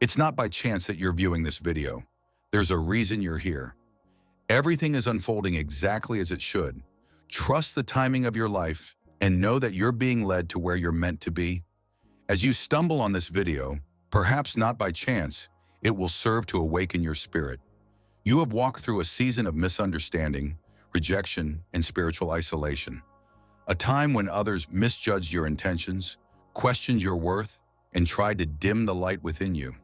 It's not by chance that you're viewing this video. There's a reason you're here. Everything is unfolding exactly as it should. Trust the timing of your life and know that you're being led to where you're meant to be. As you stumble on this video, perhaps not by chance, it will serve to awaken your spirit. You have walked through a season of misunderstanding, rejection, and spiritual isolation. A time when others misjudged your intentions, questioned your worth, and tried to dim the light within you.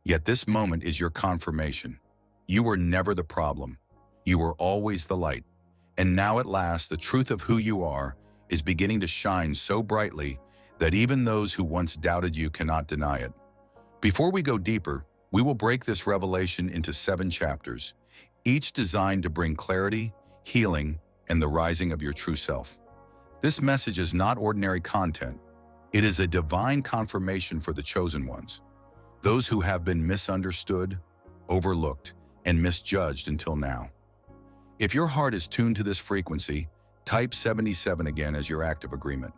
Yet this moment is your confirmation. You were never the problem. You were always the light. And now at last, the truth of who you are is beginning to shine so brightly that even those who once doubted you cannot deny it. Before we go deeper, we will break this revelation into 7 chapters, each designed to bring clarity, healing, and the rising of your true self. This message is not ordinary content. It is a divine confirmation for the chosen ones, those who have been misunderstood, overlooked, and misjudged until now. If your heart is tuned to this frequency, type 77 again as your act of agreement.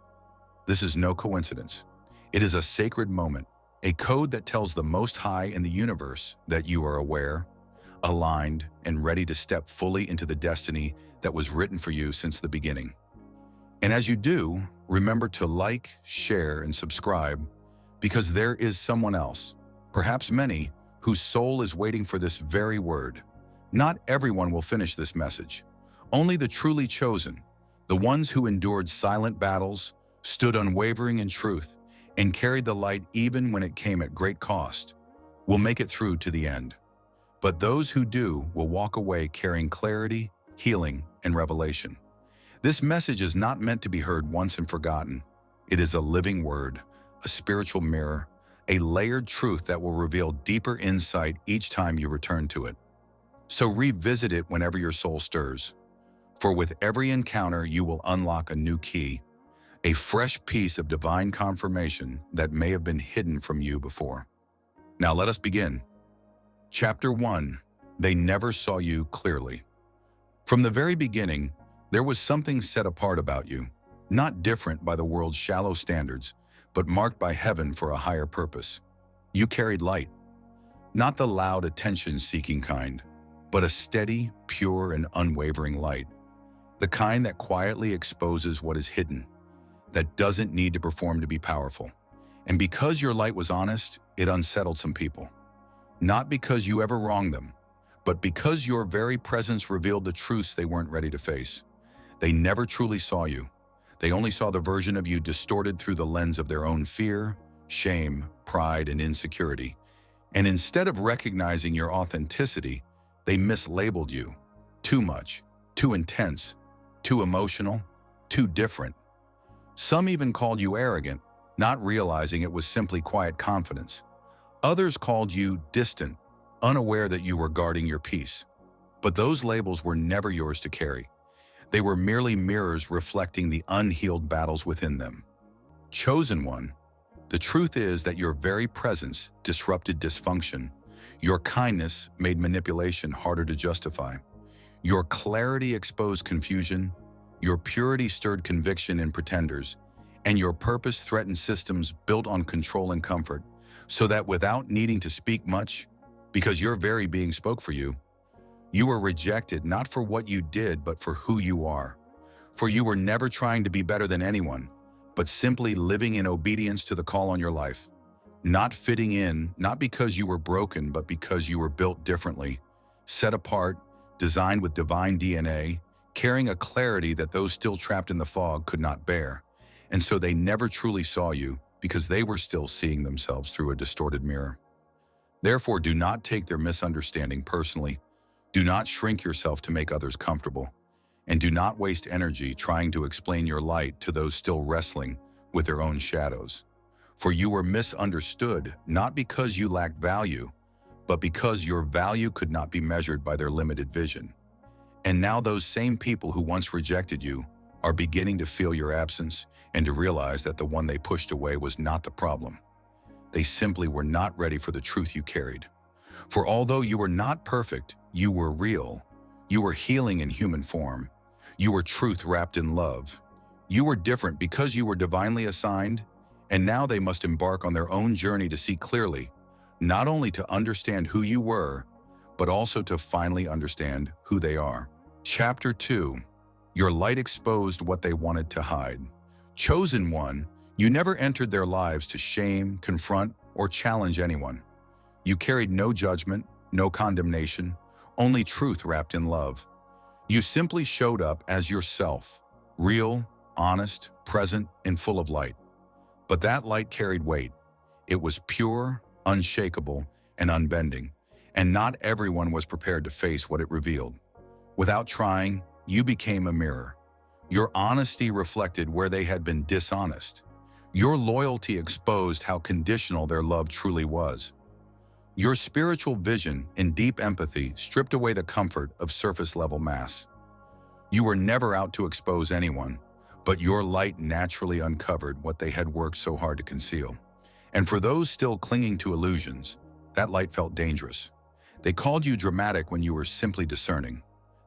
This is no coincidence. It is a sacred moment, a code that tells the Most High in the universe that you are aware, aligned, and ready to step fully into the destiny that was written for you since the beginning. And as you do, remember to like, share, and subscribe, because there is someone else, perhaps many, whose soul is waiting for this very word. Not everyone will finish this message. Only the truly chosen, the ones who endured silent battles, stood unwavering in truth, and carried the light even when it came at great cost, will make it through to the end. But those who do will walk away carrying clarity, healing, and revelation. This message is not meant to be heard once and forgotten. It is a living word, a spiritual mirror, a layered truth that will reveal deeper insight each time you return to it. So revisit it whenever your soul stirs. For with every encounter, you will unlock a new key, a fresh piece of divine confirmation that may have been hidden from you before. Now let us begin. Chapter 1. They never saw you clearly. From the very beginning, there was something set apart about you, not different by the world's shallow standards, but marked by heaven for a higher purpose. You carried light, not the loud attention-seeking kind, but a steady, pure, and unwavering light. The kind that quietly exposes what is hidden, that doesn't need to perform to be powerful. And because your light was honest, it unsettled some people. Not because you ever wronged them, but because your very presence revealed the truths they weren't ready to face. They never truly saw you. They only saw the version of you distorted through the lens of their own fear, shame, pride, and insecurity. And instead of recognizing your authenticity, they mislabeled you. Too much, too intense, too emotional, too different. Some even called you arrogant, not realizing it was simply quiet confidence. Others called you distant, unaware that you were guarding your peace. But those labels were never yours to carry. They were merely mirrors reflecting the unhealed battles within them. Chosen one, the truth is that your very presence disrupted dysfunction. Your kindness made manipulation harder to justify. Your clarity exposed confusion. Your purity stirred conviction in pretenders. And your purpose threatened systems built on control and comfort, so that without needing to speak much, because your very being spoke for you, you were rejected not for what you did, but for who you are. For you were never trying to be better than anyone, but simply living in obedience to the call on your life. Not fitting in, not because you were broken, but because you were built differently, set apart, designed with divine DNA, carrying a clarity that those still trapped in the fog could not bear. And so they never truly saw you because they were still seeing themselves through a distorted mirror. Therefore, do not take their misunderstanding personally. Do not shrink yourself to make others comfortable, and do not waste energy trying to explain your light to those still wrestling with their own shadows. For you were misunderstood not because you lacked value, but because your value could not be measured by their limited vision. And now those same people who once rejected you are beginning to feel your absence and to realize that the one they pushed away was not the problem. They simply were not ready for the truth you carried. For although you were not perfect, you were real. You were healing in human form. You were truth wrapped in love. You were different because you were divinely assigned, and now they must embark on their own journey to see clearly, not only to understand who you were, but also to finally understand who they are. Chapter 2. Your light exposed what they wanted to hide. Chosen one, you never entered their lives to shame, confront, or challenge anyone. You carried no judgment, no condemnation, only truth wrapped in love. You simply showed up as yourself, real, honest, present, and full of light. But that light carried weight. It was pure, unshakable, and unbending, and not everyone was prepared to face what it revealed. Without trying, you became a mirror. Your honesty reflected where they had been dishonest. Your loyalty exposed how conditional their love truly was. Your spiritual vision and deep empathy stripped away the comfort of surface-level mass. You were never out to expose anyone, but your light naturally uncovered what they had worked so hard to conceal. And for those still clinging to illusions, that light felt dangerous. They called you dramatic when you were simply discerning.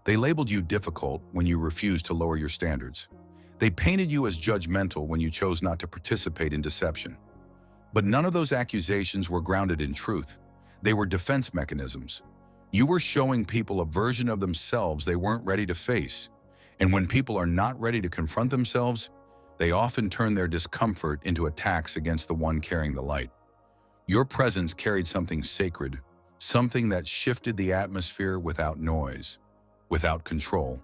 They labeled you difficult when you refused to lower your standards. They painted you as judgmental when you chose not to participate in deception. But none of those accusations were grounded in truth. They were defense mechanisms. You were showing people a version of themselves they weren't ready to face. And when people are not ready to confront themselves, they often turn their discomfort into attacks against the one carrying the light. Your presence carried something sacred, something that shifted the atmosphere without noise, without control,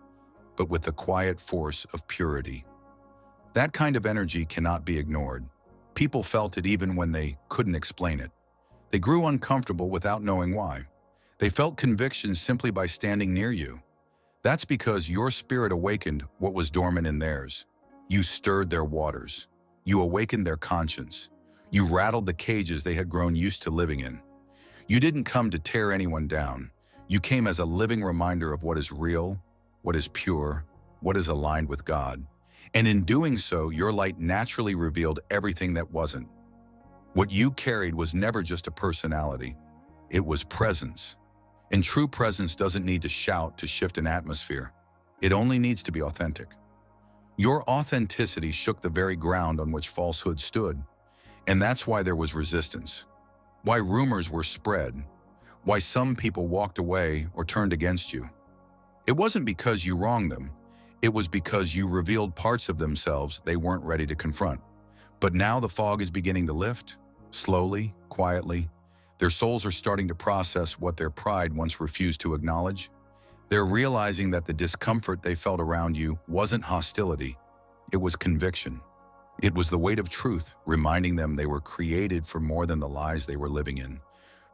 but with the quiet force of purity. That kind of energy cannot be ignored. People felt it even when they couldn't explain it. They grew uncomfortable without knowing why. They felt conviction simply by standing near you. That's because your spirit awakened what was dormant in theirs. You stirred their waters. You awakened their conscience. You rattled the cages they had grown used to living in. You didn't come to tear anyone down. You came as a living reminder of what is real, what is pure, what is aligned with God. And in doing so, your light naturally revealed everything that wasn't. What you carried was never just a personality. It was presence. And true presence doesn't need to shout to shift an atmosphere. It only needs to be authentic. Your authenticity shook the very ground on which falsehood stood. And that's why there was resistance. Why rumors were spread. Why some people walked away or turned against you. It wasn't because you wronged them. It was because you revealed parts of themselves they weren't ready to confront. But now the fog is beginning to lift. Slowly, quietly, their souls are starting to process what their pride once refused to acknowledge. They're realizing that the discomfort they felt around you wasn't hostility, it was conviction. It was the weight of truth, reminding them they were created for more than the lies they were living in,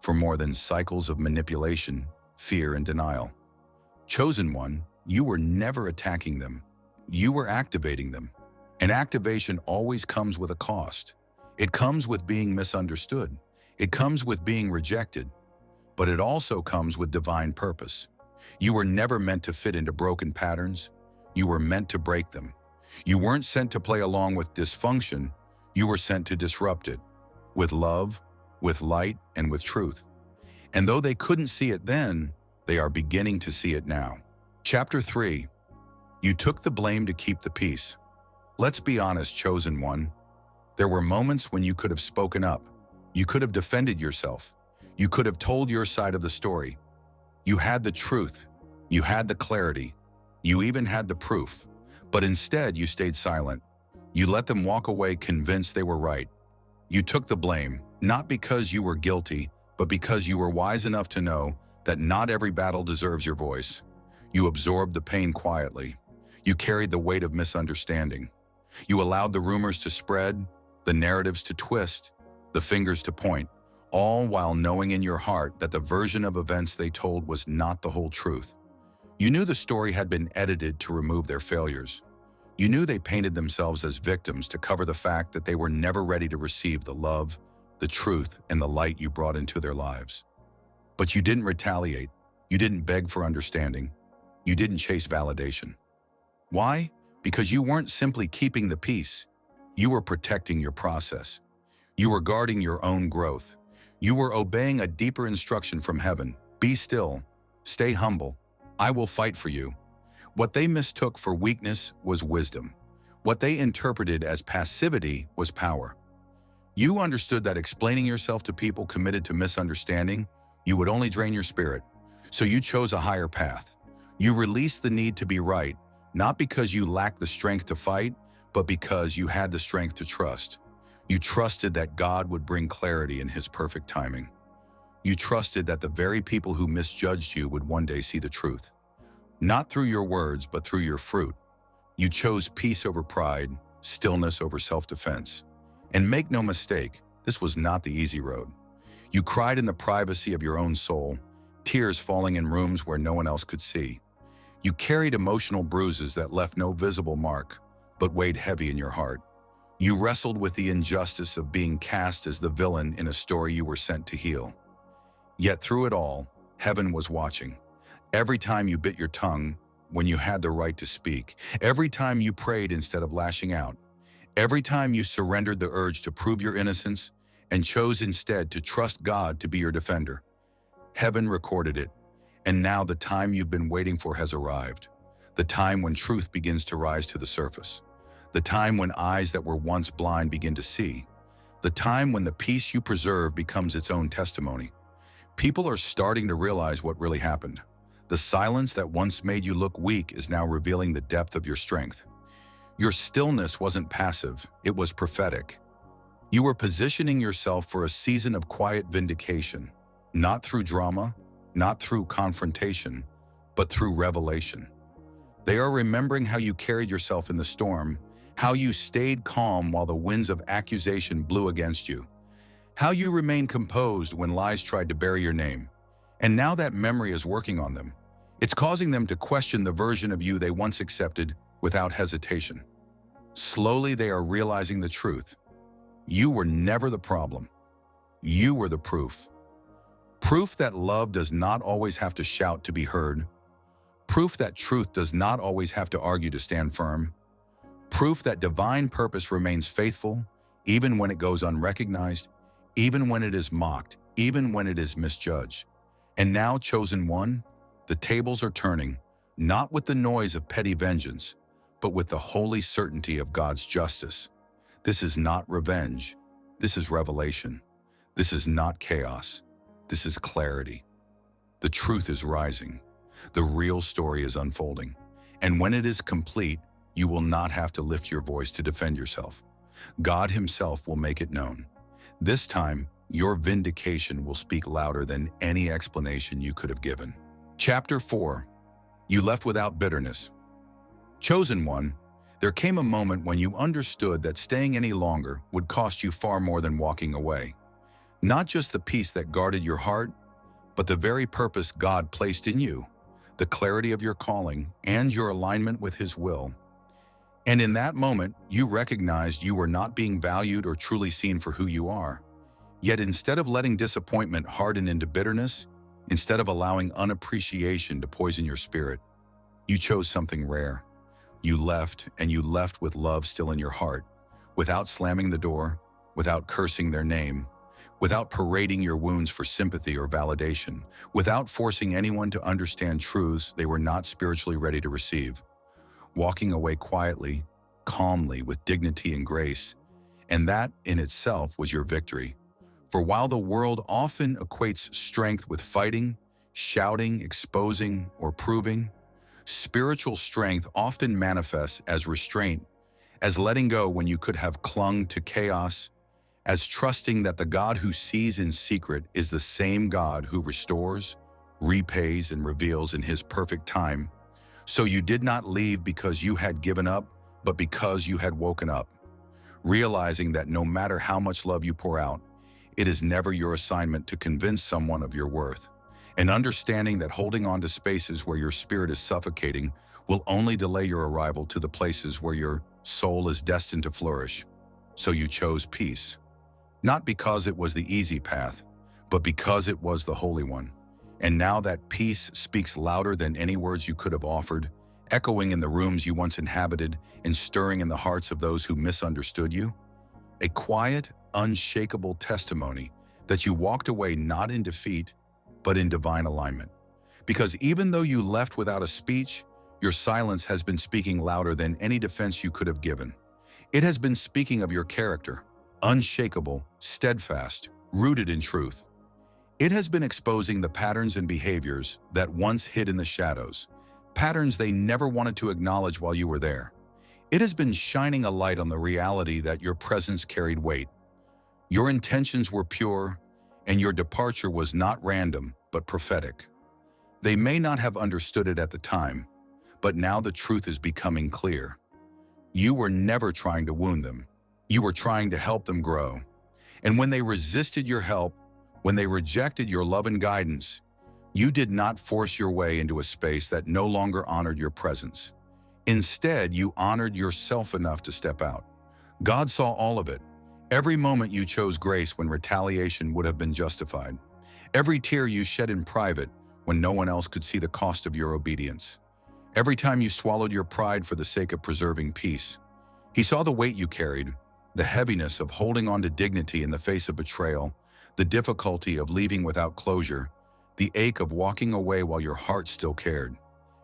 for more than cycles of manipulation, fear, and denial. Chosen one, you were never attacking them. You were activating them. And activation always comes with a cost. It comes with being misunderstood. It comes with being rejected. But it also comes with divine purpose. You were never meant to fit into broken patterns. You were meant to break them. You weren't sent to play along with dysfunction. You were sent to disrupt it. With love, with light, and with truth. And though they couldn't see it then, they are beginning to see it now. Chapter 3. You took the blame to keep the peace. Let's be honest, chosen one. There were moments when you could have spoken up. You could have defended yourself. You could have told your side of the story. You had the truth. You had the clarity. You even had the proof. But instead, you stayed silent. You let them walk away convinced they were right. You took the blame, not because you were guilty, but because you were wise enough to know that not every battle deserves your voice. You absorbed the pain quietly. You carried the weight of misunderstanding. You allowed the rumors to spread, the narratives to twist, the fingers to point, all while knowing in your heart that the version of events they told was not the whole truth. You knew the story had been edited to remove their failures. You knew they painted themselves as victims to cover the fact that they were never ready to receive the love, the truth, and the light you brought into their lives. But you didn't retaliate. You didn't beg for understanding. You didn't chase validation. Why? Because you weren't simply keeping the peace. You were protecting your process. You were guarding your own growth. You were obeying a deeper instruction from heaven. Be still. Stay humble. I will fight for you. What they mistook for weakness was wisdom. What they interpreted as passivity was power. You understood that explaining yourself to people committed to misunderstanding you would only drain your spirit, so you chose a higher path. You released the need to be right, not because you lacked the strength to fight, but because you had the strength to trust. You trusted that God would bring clarity in His perfect timing. You trusted that the very people who misjudged you would one day see the truth. Not through your words, but through your fruit. You chose peace over pride, stillness over self-defense. And make no mistake, this was not the easy road. You cried in the privacy of your own soul, tears falling in rooms where no one else could see. You carried emotional bruises that left no visible mark, but weighed heavy in your heart. You wrestled with the injustice of being cast as the villain in a story you were sent to heal. Yet through it all, heaven was watching. Every time you bit your tongue when you had the right to speak, every time you prayed instead of lashing out, every time you surrendered the urge to prove your innocence and chose instead to trust God to be your defender, heaven recorded it. And now the time you've been waiting for has arrived. The time when truth begins to rise to the surface. The time when eyes that were once blind begin to see. The time when the peace you preserve becomes its own testimony. People are starting to realize what really happened. The silence that once made you look weak is now revealing the depth of your strength. Your stillness wasn't passive, it was prophetic. You were positioning yourself for a season of quiet vindication, not through drama, not through confrontation, but through revelation. They are remembering how you carried yourself in the storm, how you stayed calm while the winds of accusation blew against you, how you remained composed when lies tried to bury your name. And now that memory is working on them. It's causing them to question the version of you they once accepted without hesitation. Slowly, they are realizing the truth. You were never the problem. You were the proof. Proof that love does not always have to shout to be heard. Proof that truth does not always have to argue to stand firm. Proof that divine purpose remains faithful, even when it goes unrecognized, even when it is mocked, even when it is misjudged. And now, chosen one, the tables are turning, not with the noise of petty vengeance, but with the holy certainty of God's justice. This is not revenge. This is revelation. This is not chaos. This is clarity. The truth is rising. The real story is unfolding. And when it is complete, you will not have to lift your voice to defend yourself. God Himself will make it known. This time, your vindication will speak louder than any explanation you could have given. Chapter 4. You left without bitterness. Chosen one, there came a moment when you understood that staying any longer would cost you far more than walking away. Not just the peace that guarded your heart, but the very purpose God placed in you, the clarity of your calling, and your alignment with His will. And in that moment, you recognized you were not being valued or truly seen for who you are. Yet instead of letting disappointment harden into bitterness, instead of allowing unappreciation to poison your spirit, you chose something rare. You left, and you left with love still in your heart, without slamming the door, without cursing their name, without parading your wounds for sympathy or validation, without forcing anyone to understand truths they were not spiritually ready to receive. Walking away quietly, calmly, with dignity and grace, and that in itself was your victory. For while the world often equates strength with fighting, shouting, exposing, or proving, spiritual strength often manifests as restraint, as letting go when you could have clung to chaos, as trusting that the God who sees in secret is the same God who restores, repays, and reveals in His perfect time. So you did not leave because you had given up, but because you had woken up, realizing that no matter how much love you pour out, it is never your assignment to convince someone of your worth, and understanding that holding on to spaces where your spirit is suffocating will only delay your arrival to the places where your soul is destined to flourish. So you chose peace, not because it was the easy path, but because it was the holy one. And now that peace speaks louder than any words you could have offered, echoing in the rooms you once inhabited and stirring in the hearts of those who misunderstood you. A quiet, unshakable testimony that you walked away not in defeat, but in divine alignment. Because even though you left without a speech, your silence has been speaking louder than any defense you could have given. It has been speaking of your character, unshakable, steadfast, rooted in truth. It has been exposing the patterns and behaviors that once hid in the shadows, patterns they never wanted to acknowledge while you were there. It has been shining a light on the reality that your presence carried weight. Your intentions were pure, and your departure was not random, but prophetic. They may not have understood it at the time, but now the truth is becoming clear. You were never trying to wound them. You were trying to help them grow. And when they resisted your help, when they rejected your love and guidance, you did not force your way into a space that no longer honored your presence. Instead, you honored yourself enough to step out. God saw all of it. Every moment you chose grace when retaliation would have been justified. Every tear you shed in private when no one else could see the cost of your obedience. Every time you swallowed your pride for the sake of preserving peace. He saw the weight you carried, the heaviness of holding on to dignity in the face of betrayal, the difficulty of leaving without closure, the ache of walking away while your heart still cared.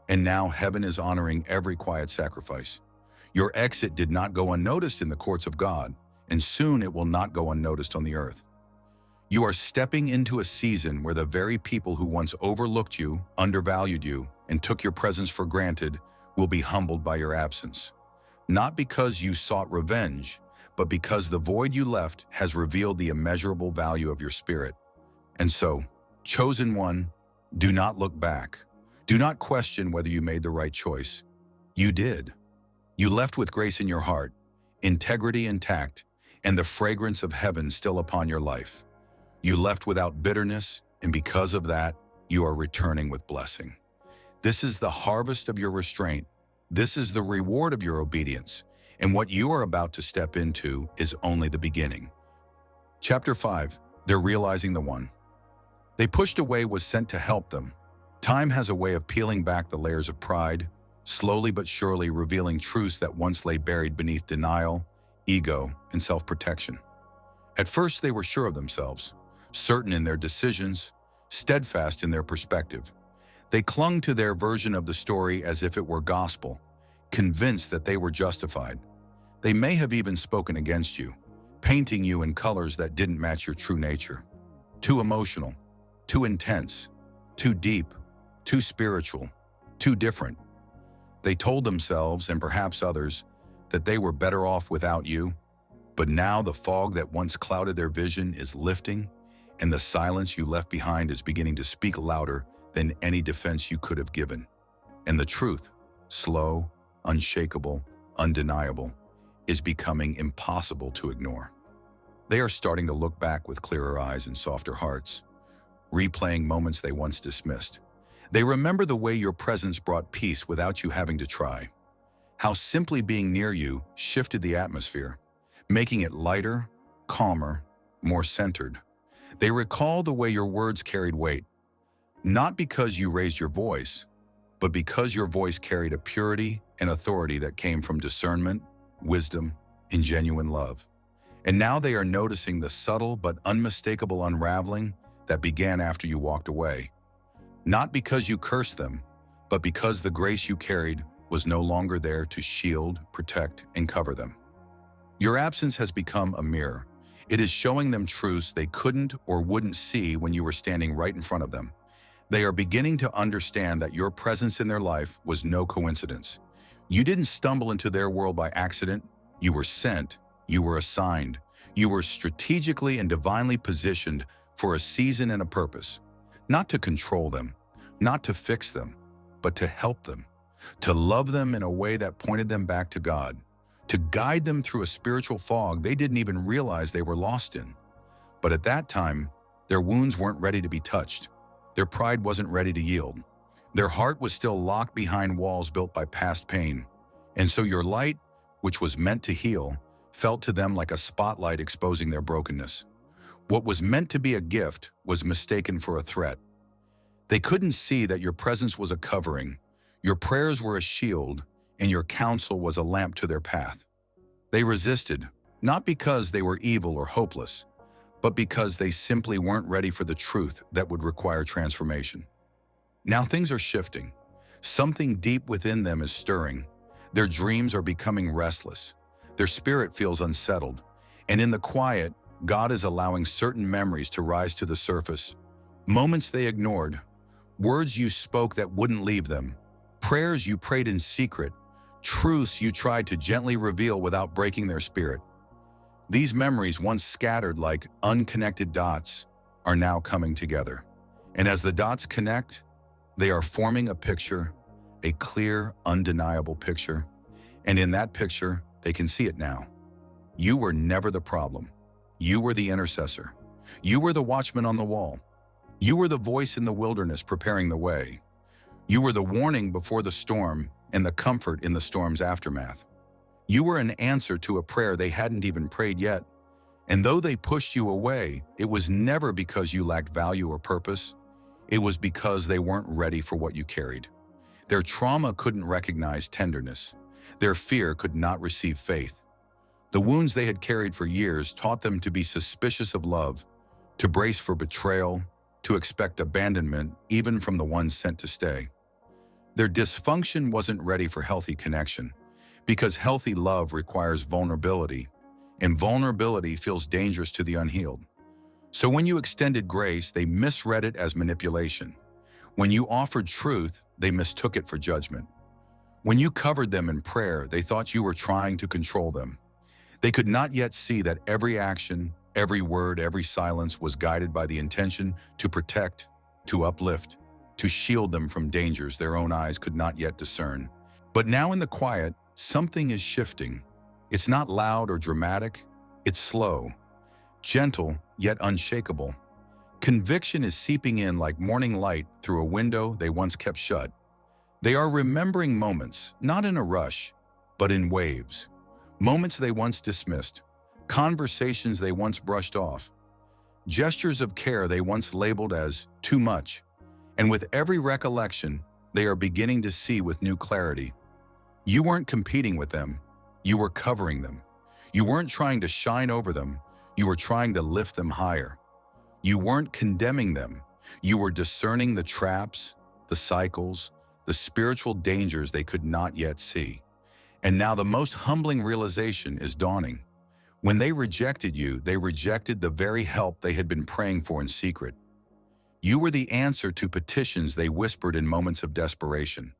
And now heaven is honoring every quiet sacrifice. Your exit did not go unnoticed in the courts of God, and soon it will not go unnoticed on the earth. You are stepping into a season where the very people who once overlooked you, undervalued you, and took your presence for granted will be humbled by your absence. Not because you sought revenge, but because the void you left has revealed the immeasurable value of your spirit. And so, chosen one, do not look back. Do not question whether you made the right choice. You did. You left with grace in your heart, integrity intact, and the fragrance of heaven still upon your life. You left without bitterness, and because of that, you are returning with blessing. This is the harvest of your restraint. This is the reward of your obedience. And what you are about to step into is only the beginning. Chapter 5, they're realizing the one they pushed away was sent to help them. Time has a way of peeling back the layers of pride, slowly but surely revealing truths that once lay buried beneath denial, ego, and self-protection. At first, they were sure of themselves, certain in their decisions, steadfast in their perspective. They clung to their version of the story as if it were gospel, convinced that they were justified. They may have even spoken against you, painting you in colors that didn't match your true nature. Too emotional, too intense, too deep, too spiritual, too different. They told themselves, and perhaps others, that they were better off without you. But now the fog that once clouded their vision is lifting, and the silence you left behind is beginning to speak louder than any defense you could have given. And the truth, slow, unshakable, undeniable, is becoming impossible to ignore. They are starting to look back with clearer eyes and softer hearts, replaying moments they once dismissed. They remember the way your presence brought peace without you having to try, how simply being near you shifted the atmosphere, making it lighter, calmer, more centered. They recall the way your words carried weight, not because you raised your voice, but because your voice carried a purity and authority that came from discernment, wisdom, and genuine love. And now they are noticing the subtle but unmistakable unraveling that began after you walked away. Not because you cursed them, but because the grace you carried was no longer there to shield, protect, and cover them. Your absence has become a mirror. It is showing them truths they couldn't or wouldn't see when you were standing right in front of them. They are beginning to understand that your presence in their life was no coincidence. You didn't stumble into their world by accident. You were sent. You were assigned. You were strategically and divinely positioned for a season and a purpose. Not to control them, not to fix them, but to help them, to love them in a way that pointed them back to God, to guide them through a spiritual fog they didn't even realize they were lost in. But at that time, their wounds weren't ready to be touched. Their pride wasn't ready to yield. Their heart was still locked behind walls built by past pain. And so your light, which was meant to heal, felt to them like a spotlight exposing their brokenness. What was meant to be a gift was mistaken for a threat. They couldn't see that your presence was a covering, your prayers were a shield, and your counsel was a lamp to their path. They resisted, not because they were evil or hopeless, but because they simply weren't ready for the truth that would require transformation. Now things are shifting. Something deep within them is stirring. Their dreams are becoming restless. Their spirit feels unsettled. And in the quiet, God is allowing certain memories to rise to the surface. Moments they ignored, words you spoke that wouldn't leave them, prayers you prayed in secret, truths you tried to gently reveal without breaking their spirit. These memories, once scattered like unconnected dots, are now coming together. And as the dots connect, they are forming a picture, a clear, undeniable picture. And in that picture, they can see it now. You were never the problem. You were the intercessor. You were the watchman on the wall. You were the voice in the wilderness preparing the way. You were the warning before the storm and the comfort in the storm's aftermath. You were an answer to a prayer they hadn't even prayed yet. And though they pushed you away, it was never because you lacked value or purpose. It was because they weren't ready for what you carried. Their trauma couldn't recognize tenderness. Their fear could not receive faith. The wounds they had carried for years taught them to be suspicious of love, to brace for betrayal, to expect abandonment, even from the ones sent to stay. Their dysfunction wasn't ready for healthy connection, because healthy love requires vulnerability, and vulnerability feels dangerous to the unhealed. So when you extended grace, they misread it as manipulation. When you offered truth, they mistook it for judgment. When you covered them in prayer, they thought you were trying to control them. They could not yet see that every action, every word, every silence was guided by the intention to protect, to uplift, to shield them from dangers their own eyes could not yet discern. But now in the quiet, something is shifting. It's not loud or dramatic, it's slow, gentle yet unshakable. Conviction is seeping in like morning light through a window they once kept shut. They are remembering moments, not in a rush, but in waves. Moments they once dismissed, conversations they once brushed off, gestures of care they once labeled as too much. And with every recollection, they are beginning to see with new clarity. You weren't competing with them, you were covering them. You weren't trying to shine over them, you were trying to lift them higher. You weren't condemning them, you were discerning the traps, the cycles, the spiritual dangers they could not yet see. And now the most humbling realization is dawning. When they rejected you, they rejected the very help they had been praying for in secret. You were the answer to petitions they whispered in moments of desperation.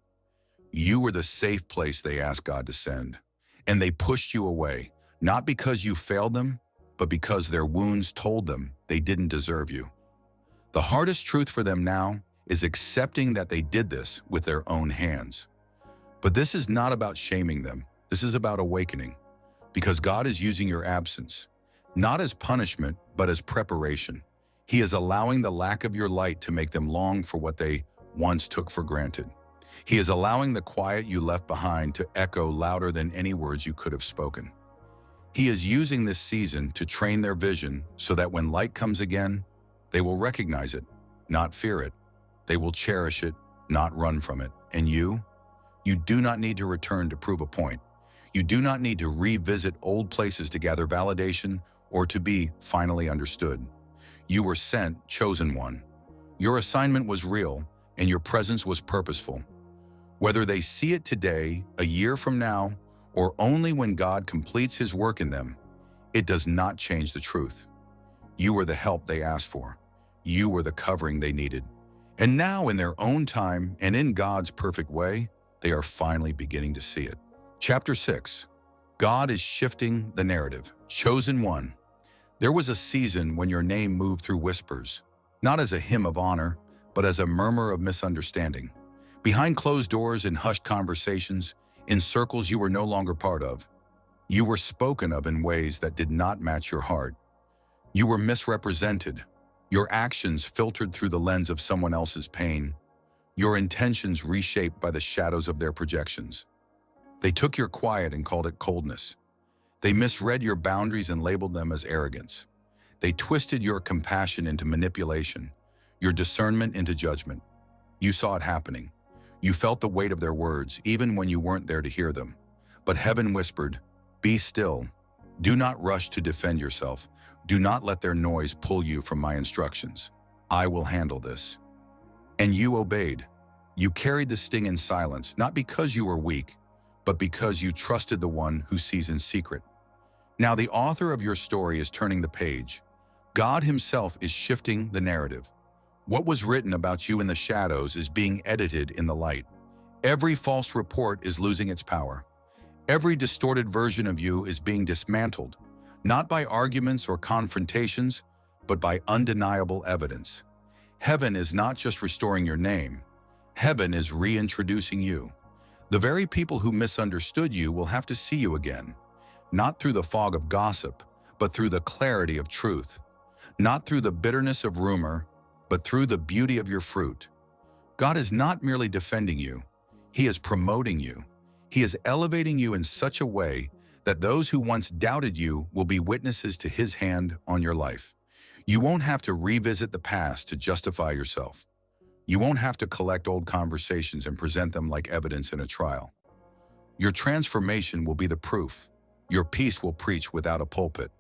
You were the safe place they asked God to send. And they pushed you away, not because you failed them, but because their wounds told them they didn't deserve you. The hardest truth for them now is accepting that they did this with their own hands. But this is not about shaming them. This is about awakening. Because God is using your absence, not as punishment, but as preparation. He is allowing the lack of your light to make them long for what they once took for granted. He is allowing the quiet you left behind to echo louder than any words you could have spoken. He is using this season to train their vision so that when light comes again, they will recognize it, not fear it. They will cherish it, not run from it. And you do not need to return to prove a point. You do not need to revisit old places to gather validation or to be finally understood. You were sent, chosen one. Your assignment was real, and your presence was purposeful. Whether they see it today, a year from now, or only when God completes His work in them, it does not change the truth. You were the help they asked for. You were the covering they needed. And now, in their own time and in God's perfect way, they are finally beginning to see it. Chapter 6. God is shifting the narrative. Chosen one. There was a season when your name moved through whispers, not as a hymn of honor, but as a murmur of misunderstanding. Behind closed doors and hushed conversations, in circles you were no longer part of. You were spoken of in ways that did not match your heart. You were misrepresented. Your actions filtered through the lens of someone else's pain. Your intentions reshaped by the shadows of their projections. They took your quiet and called it coldness. They misread your boundaries and labeled them as arrogance. They twisted your compassion into manipulation, your discernment into judgment. You saw it happening. You felt the weight of their words, even when you weren't there to hear them. But heaven whispered, "Be still. Do not rush to defend yourself. Do not let their noise pull you from my instructions. I will handle this." And you obeyed. You carried the sting in silence, not because you were weak, but because you trusted the one who sees in secret. Now the author of your story is turning the page. God himself is shifting the narrative. What was written about you in the shadows is being edited in the light. Every false report is losing its power. Every distorted version of you is being dismantled, not by arguments or confrontations, but by undeniable evidence. Heaven is not just restoring your name. Heaven is reintroducing you. The very people who misunderstood you will have to see you again, not through the fog of gossip, but through the clarity of truth. Not through the bitterness of rumor, but through the beauty of your fruit. God is not merely defending you. He is promoting you. He is elevating you in such a way that those who once doubted you will be witnesses to his hand on your life. You won't have to revisit the past to justify yourself. You won't have to collect old conversations and present them like evidence in a trial. Your transformation will be the proof. Your peace will preach without a pulpit.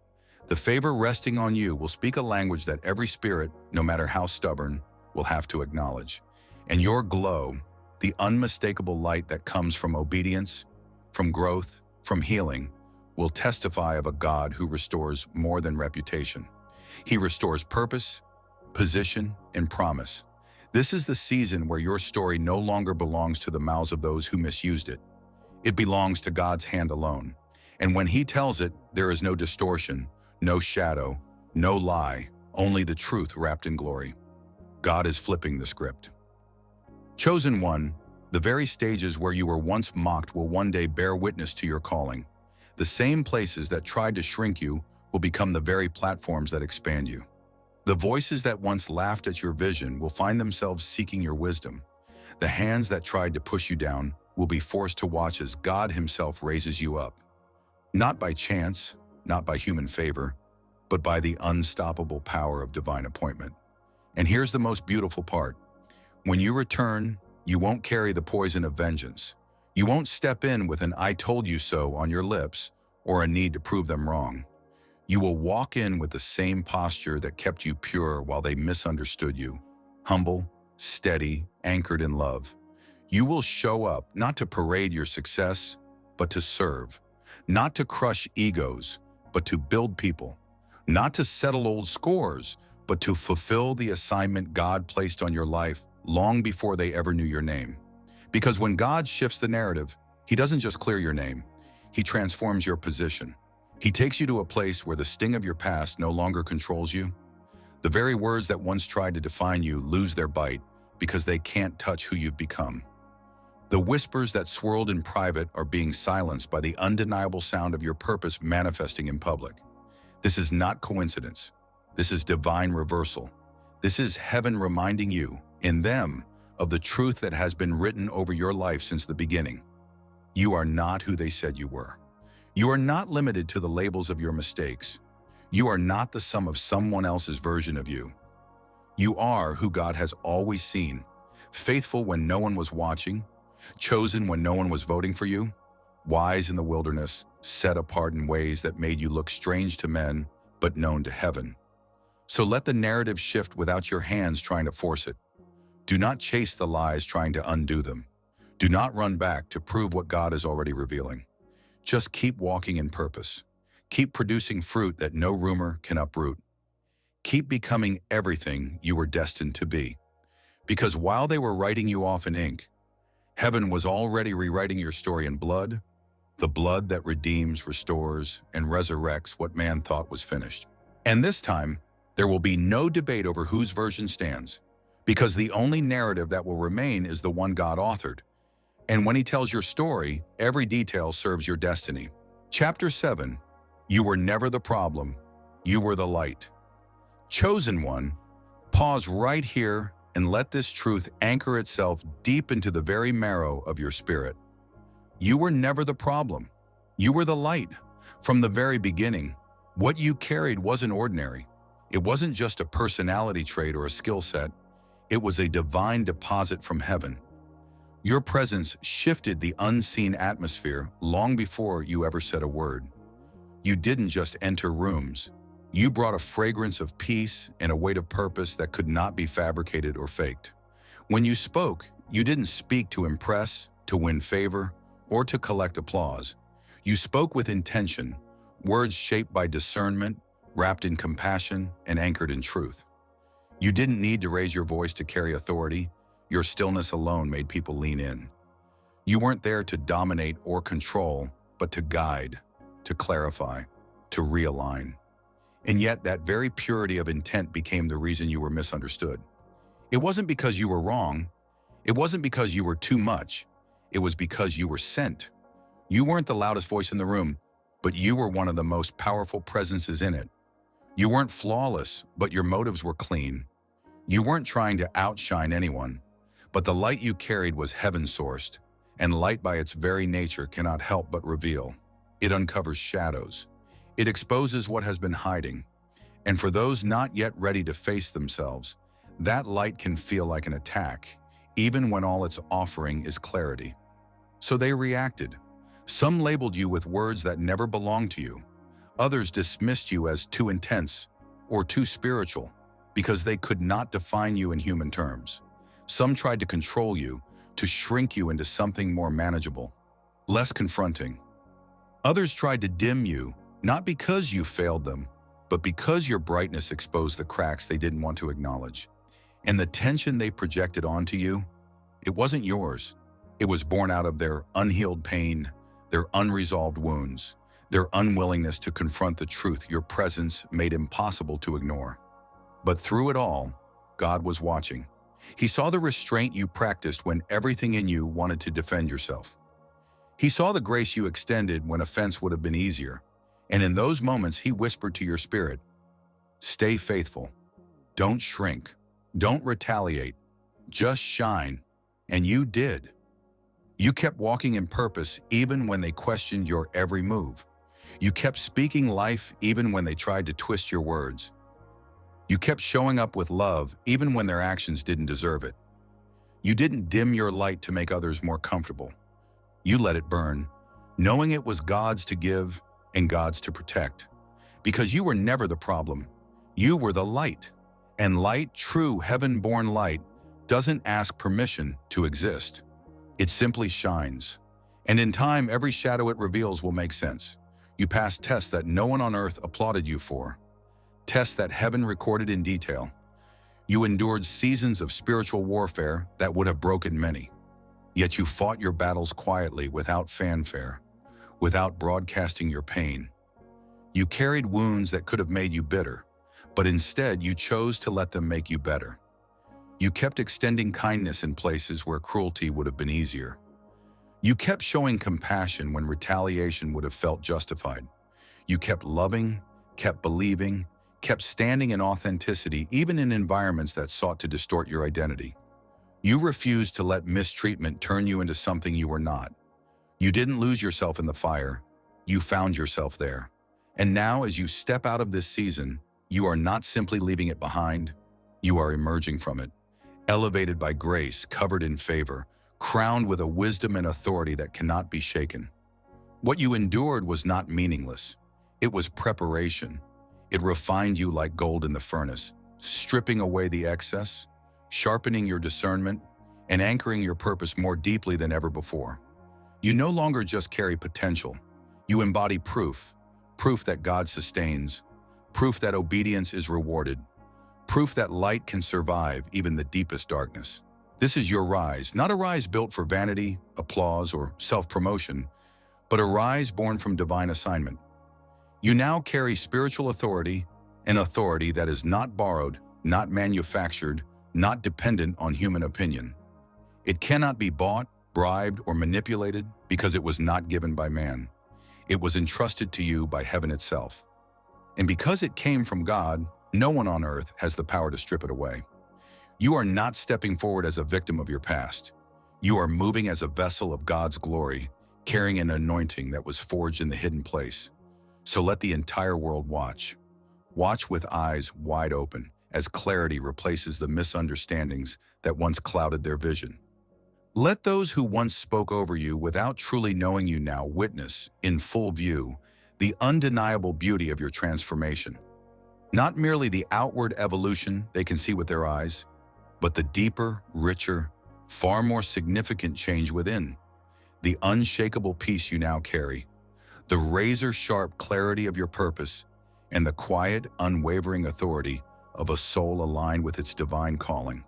The favor resting on you will speak a language that every spirit, no matter how stubborn, will have to acknowledge. And your glow, the unmistakable light that comes from obedience, from growth, from healing, will testify of a God who restores more than reputation. He restores purpose, position, and promise. This is the season where your story no longer belongs to the mouths of those who misused it. It belongs to God's hand alone. And when he tells it, there is no distortion, no shadow, no lie, only the truth wrapped in glory. God is flipping the script. Chosen one, the very stages where you were once mocked will one day bear witness to your calling. The same places that tried to shrink you will become the very platforms that expand you. The voices that once laughed at your vision will find themselves seeking your wisdom. The hands that tried to push you down will be forced to watch as God himself raises you up. Not by chance, not by human favor, but by the unstoppable power of divine appointment. And here's the most beautiful part. When you return, you won't carry the poison of vengeance. You won't step in with an "I told you so" on your lips or a need to prove them wrong. You will walk in with the same posture that kept you pure while they misunderstood you. Humble, steady, anchored in love. You will show up not to parade your success, but to serve. Not to crush egos, but to build people. Not to settle old scores, but to fulfill the assignment God placed on your life long before they ever knew your name. Because when God shifts the narrative, he doesn't just clear your name, he transforms your position. He takes you to a place where the sting of your past no longer controls you. The very words that once tried to define you lose their bite because they can't touch who you've become. The whispers that swirled in private are being silenced by the undeniable sound of your purpose manifesting in public. This is not coincidence. This is divine reversal. This is heaven reminding you, in them, of the truth that has been written over your life since the beginning. You are not who they said you were. You are not limited to the labels of your mistakes. You are not the sum of someone else's version of you. You are who God has always seen, faithful when no one was watching, chosen when no one was voting for you, wise in the wilderness, set apart in ways that made you look strange to men, but known to heaven. So let the narrative shift without your hands trying to force it. Do not chase the lies trying to undo them. Do not run back to prove what God is already revealing. Just keep walking in purpose. Keep producing fruit that no rumor can uproot. Keep becoming everything you were destined to be. Because while they were writing you off in ink, heaven was already rewriting your story in blood, the blood that redeems, restores, and resurrects what man thought was finished. And this time, there will be no debate over whose version stands, because the only narrative that will remain is the one God authored. And when he tells your story, every detail serves your destiny. Chapter 7, you were never the problem, you were the light. Chosen one, pause right here and let this truth anchor itself deep into the very marrow of your spirit. You were never the problem, you were the light. From the very beginning, what you carried wasn't ordinary. It wasn't just a personality trait or a skill set, it was a divine deposit from heaven. Your presence shifted the unseen atmosphere long before you ever said a word. You didn't just enter rooms. You brought a fragrance of peace and a weight of purpose that could not be fabricated or faked. When you spoke, you didn't speak to impress, to win favor, or to collect applause. You spoke with intention, words shaped by discernment, wrapped in compassion, and anchored in truth. You didn't need to raise your voice to carry authority. Your stillness alone made people lean in. You weren't there to dominate or control, but to guide, to clarify, to realign. And yet that very purity of intent became the reason you were misunderstood. It wasn't because you were wrong. It wasn't because you were too much. It was because you were sent. You weren't the loudest voice in the room, but you were one of the most powerful presences in it. You weren't flawless, but your motives were clean. You weren't trying to outshine anyone, but the light you carried was heaven-sourced, and light by its very nature cannot help but reveal. It uncovers shadows. It exposes what has been hiding. And for those not yet ready to face themselves, that light can feel like an attack, even when all it's offering is clarity. So they reacted. Some labeled you with words that never belonged to you. Others dismissed you as too intense or too spiritual because they could not define you in human terms. Some tried to control you, to shrink you into something more manageable, less confronting. Others tried to dim you, not because you failed them, but because your brightness exposed the cracks they didn't want to acknowledge. And the tension they projected onto you, it wasn't yours. It was born out of their unhealed pain, their unresolved wounds, their unwillingness to confront the truth your presence made impossible to ignore. But through it all, God was watching. He saw the restraint you practiced when everything in you wanted to defend yourself. He saw the grace you extended when offense would have been easier. And in those moments, he whispered to your spirit, "Stay faithful. Don't shrink. Don't retaliate. Just shine." And you did. You kept walking in purpose even when they questioned your every move. You kept speaking life even when they tried to twist your words. You kept showing up with love even when their actions didn't deserve it. You didn't dim your light to make others more comfortable. You let it burn, knowing it was God's to give and God's to protect. Because you were never the problem. You were the light. And light, true heaven-born light, doesn't ask permission to exist. It simply shines. And in time, every shadow it reveals will make sense. You passed tests that no one on earth applauded you for. Tests that heaven recorded in detail. You endured seasons of spiritual warfare that would have broken many. Yet you fought your battles quietly, without fanfare, without broadcasting your pain. You carried wounds that could have made you bitter, but instead you chose to let them make you better. You kept extending kindness in places where cruelty would have been easier. You kept showing compassion when retaliation would have felt justified. You kept loving, kept believing, kept standing in authenticity even in environments that sought to distort your identity. You refused to let mistreatment turn you into something you were not. You didn't lose yourself in the fire. You found yourself there. And now, as you step out of this season, you are not simply leaving it behind. You are emerging from it, elevated by grace, covered in favor, crowned with a wisdom and authority that cannot be shaken. What you endured was not meaningless. It was preparation. It refined you like gold in the furnace, stripping away the excess, sharpening your discernment, and anchoring your purpose more deeply than ever before. You no longer just carry potential. You embody proof that God sustains, proof that obedience is rewarded, proof that light can survive even the deepest darkness. This is your rise, not a rise built for vanity, applause, or self-promotion, but a rise born from divine assignment. You now carry spiritual authority, an authority that is not borrowed, not manufactured, not dependent on human opinion. It cannot be bought, bribed, or manipulated because it was not given by man. It was entrusted to you by heaven itself. And because it came from God, no one on earth has the power to strip it away. You are not stepping forward as a victim of your past. You are moving as a vessel of God's glory, carrying an anointing that was forged in the hidden place. So let the entire world watch. Watch with eyes wide open as clarity replaces the misunderstandings that once clouded their vision. Let those who once spoke over you without truly knowing you now witness, in full view, the undeniable beauty of your transformation. Not merely the outward evolution they can see with their eyes, but the deeper, richer, far more significant change within. The unshakable peace you now carry, the razor-sharp clarity of your purpose, and the quiet, unwavering authority of a soul aligned with its divine calling.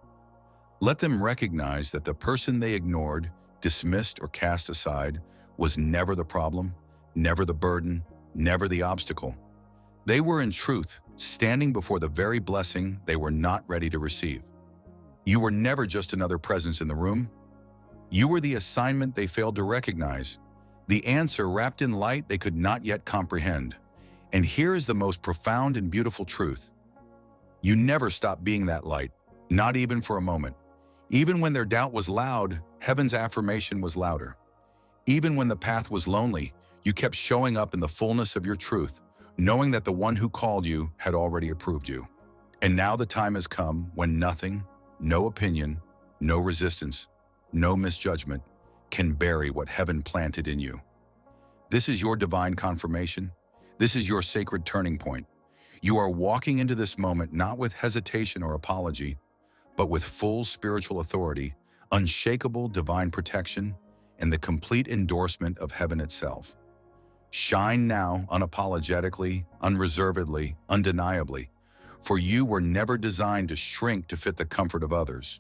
Let them recognize that the person they ignored, dismissed, or cast aside was never the problem, never the burden, never the obstacle. They were in truth standing before the very blessing they were not ready to receive. You were never just another presence in the room. You were the assignment they failed to recognize, the answer wrapped in light they could not yet comprehend. And here is the most profound and beautiful truth. You never stopped being that light, not even for a moment. Even when their doubt was loud, heaven's affirmation was louder. Even when the path was lonely, you kept showing up in the fullness of your truth, knowing that the one who called you had already approved you. And now the time has come when nothing, no opinion, no resistance, no misjudgment can bury what heaven planted in you. This is your divine confirmation. This is your sacred turning point. You are walking into this moment not with hesitation or apology, but with full spiritual authority, unshakable divine protection, and the complete endorsement of heaven itself. Shine now, unapologetically, unreservedly, undeniably, for you were never designed to shrink to fit the comfort of others.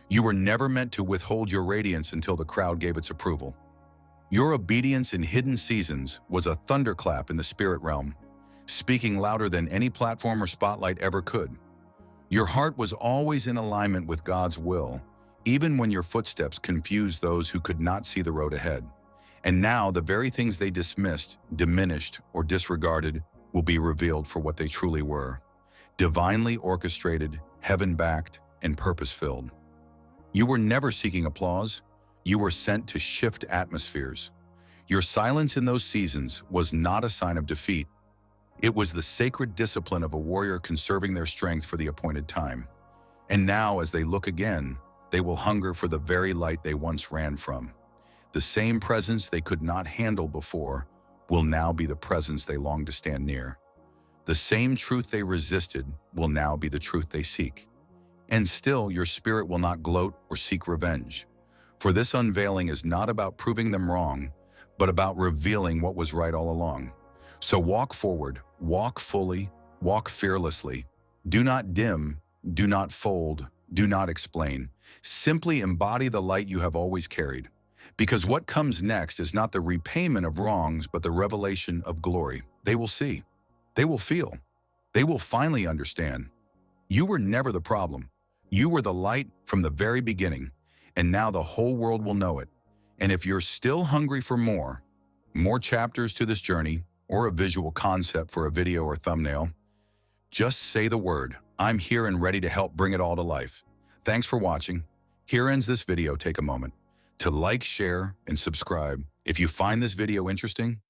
You were never meant to withhold your radiance until the crowd gave its approval. Your obedience in hidden seasons was a thunderclap in the spirit realm, speaking louder than any platform or spotlight ever could. Your heart was always in alignment with God's will, even when your footsteps confused those who could not see the road ahead. And now the very things they dismissed, diminished, or disregarded will be revealed for what they truly were: divinely orchestrated, heaven-backed, and purpose-filled. You were never seeking applause. You were sent to shift atmospheres. Your silence in those seasons was not a sign of defeat. It was the sacred discipline of a warrior conserving their strength for the appointed time. And now, as they look again, they will hunger for the very light they once ran from. The same presence they could not handle before will now be the presence they long to stand near. The same truth they resisted will now be the truth they seek. And still, your spirit will not gloat or seek revenge. For this unveiling is not about proving them wrong, but about revealing what was right all along. So walk forward, walk fully, walk fearlessly. Do not dim, do not fold, do not explain. Simply embody the light you have always carried. Because what comes next is not the repayment of wrongs, but the revelation of glory. They will see. They will feel. They will finally understand. You were never the problem. You were the light from the very beginning, and now the whole world will know it. And if you're still hungry for more chapters to this journey, or a visual concept for a video or thumbnail, just say the word. I'm here and ready to help bring it all to life. Thanks for watching. Here ends this video. Take a moment to like, share, and subscribe if you find this video interesting.